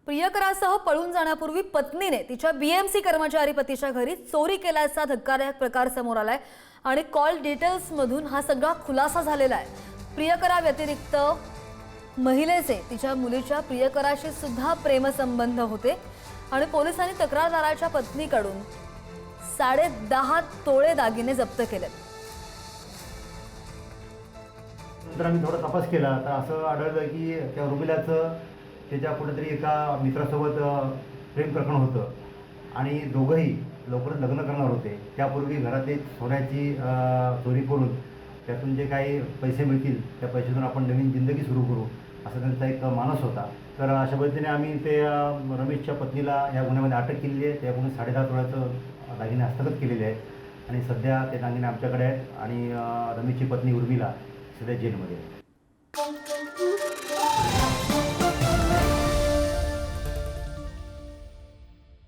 प्रियकरासह पळून जाण्यापूर्वी पत्नीने तिच्या बीएमसी कर्मचारी पतीच्या घरी चोरी केल्याचा धक्कादायक प्रकार समोर आलाय आणि कॉल डिटेल्स मधून हा सगळा खुलासा झालेला आहे। प्रियकरा व्यतिरिक्त महिलेचे तिच्या मुलीच्या प्रियकराशी सुद्धा प्रेमसंबंध होते आणि पोलिसांनी तक्रारदाराच्या पत्नीकडून 10.5 तोळे दागिने जप्त केले। नंतर आम्ही थोडा तपास केला तर असं आढळलं की त्या रुबिलाचं त्याच्या कुठेतरी एका मित्रासोबत प्रेम प्रकरण होतं आणि दोघंही लवकरच लग्न करणार होते। त्यापूर्वी घरात सोन्याची चोरी करून त्यातून जे काही पैसे मिळतील त्या पैशातून आपण नवीन जिंदगी सुरू करू असा त्यांचा एक मानस होता। तर अशा पद्धतीने आम्ही ते रमेशच्या पत्नीला या गुन्ह्यामध्ये अटक केलेली आहे। त्याकडून 10.5 तोळ्याचं दागिने हस्तगत केलेले आहेत आणि सध्या ते दागिने आमच्याकडे आहेत आणि रमेशची पत्नी उर्मिला सध्या जेलमध्ये आहे।